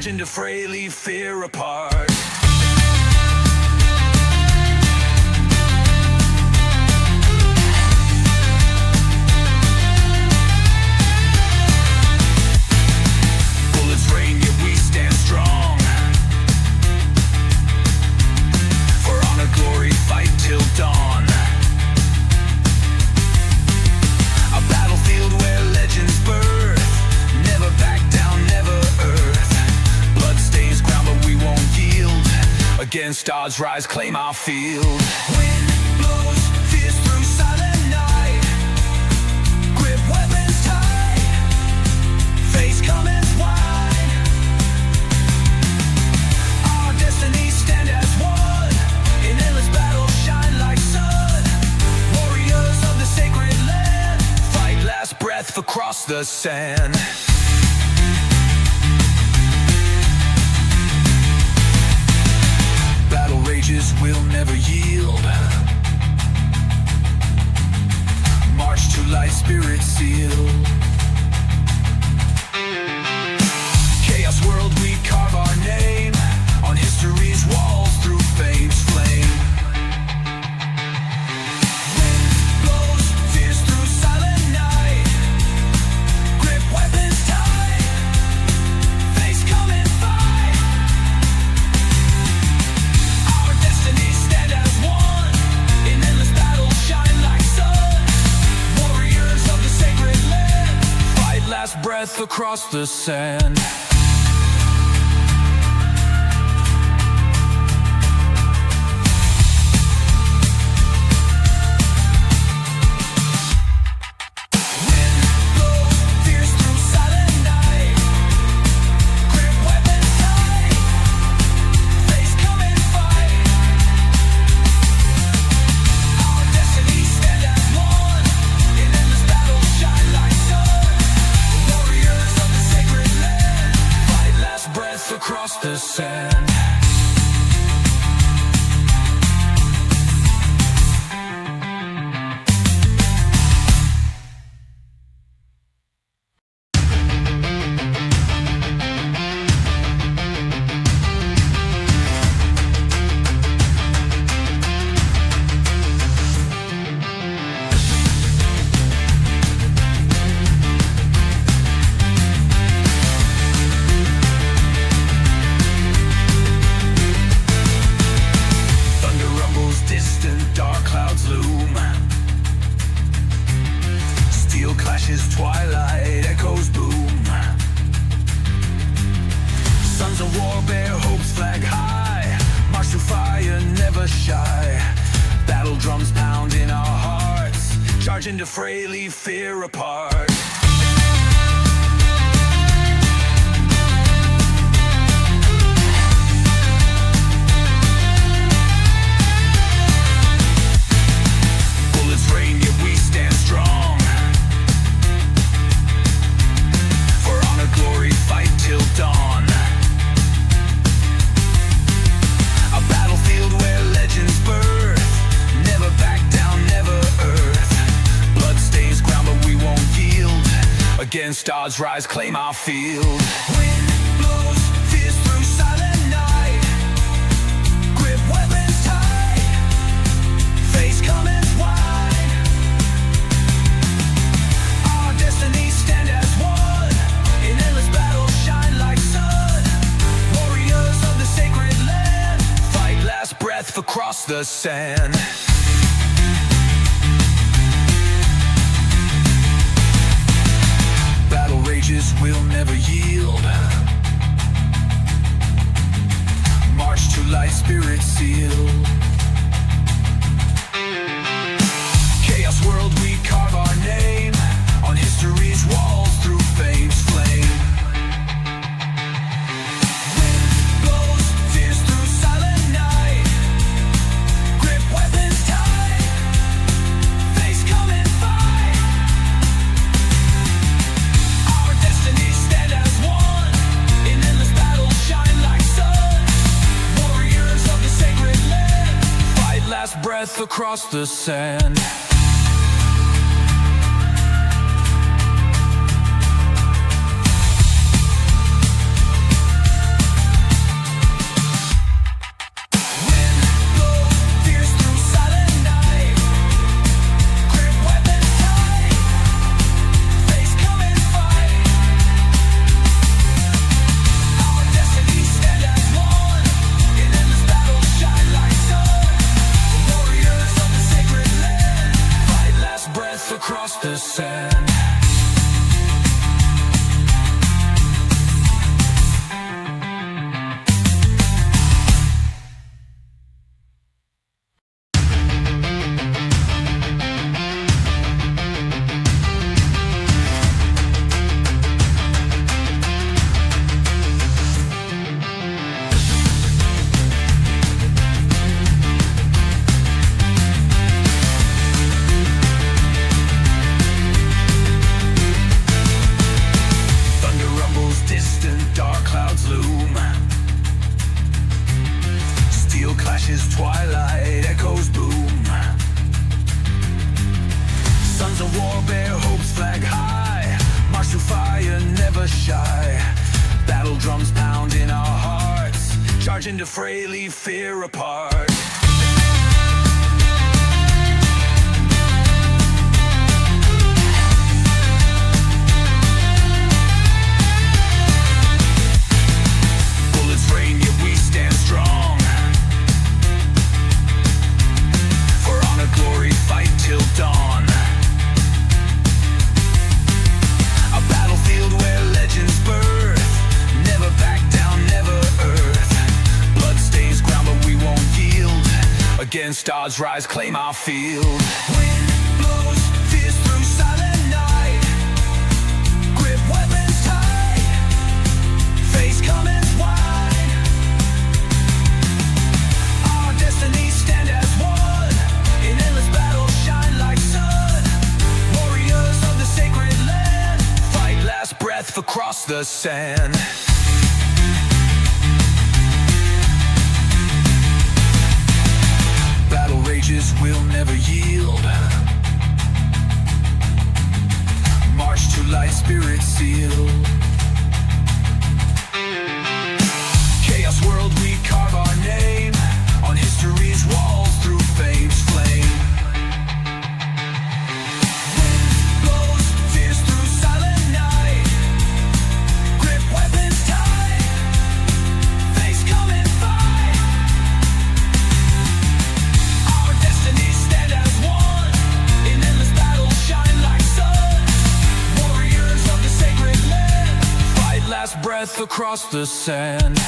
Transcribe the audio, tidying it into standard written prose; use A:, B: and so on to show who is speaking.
A: charging to fray, leave fear apart. Bullets rain, yet we stand strong. For honor, glory, fight till dawn. A battlefield where legends birth. Never back down, never earth. Blood stains ground, but we won't yield. Against odds, rise, claim our field. Wind blows, fierce through silent night. Grip weapons tight. Face Kamen's wide. Our destinies stand as one. In endless battle, shine like sun. Warriors of the sacred land. Fight last breath across the sand. Battle rages will never yield. March to light, spirit seal. Chaos world, we carve our name on history's walls through fame's flame. Wind blows, fierce through silent night. Grip weapons tight. Face come and fight. Our destinies stand as one. In endless battle, shine like sun. Warriors of the sacred land. Fight last breath across the sand. Across the sand. Twilight echoes boom. Sons of war bear hopes flag high. March through fire, never shy. Battle drums pound in our hearts. Charging to fray, leave fear apart. Bullets rain, yet we stand strong. Glory, fight till dawn. A battlefield where legends birth. Never back down, never earth. Blood stains ground, but we won't yield. Against odds, rise, claim our field. Wind blows, fierce through silent night. Grip weapons tight. Face Kamen's wide. Our destinies stand as one. In endless battle, shine like sun. Warriors of the sacred land. Fight last breath across the sand. Battle rages will never yield. March to light, spirit seal. Chaos world, we carve our name on history's walls through fame's flame. Wind blows, fierce through silent night. Grip weapons tight. Face come and fight. Our destinies stand as one. In endless battle, shine like sun. Warriors of the sacred land. Fight last breath across the sand. destined to frailly fear apart. Bullets rain, yet we stand strong. For honor, glory, fight till dawn. A battlefield where legends birth. Never back down, never earth. Blood stains ground, but we won't yield. Against odds, rise, claim our field. Wind blows, fierce through silent night. Grip weapons tight. Face Kamen's wide. Our destinies stand as one. In endless battle, shine like sun. Warriors of the sacred land. Fight last breath across the sand. Battle rages will never yield. March to light, spirit sealed. Chaos world, we carve our name on history's walls through fame's flame. Wind blows, fierce through silent night. Grip weapons tight. Face come and fight. Our destinies stand as one. In endless battle, shine like sun. Warriors of the sacred land. Fight last breath across the sand.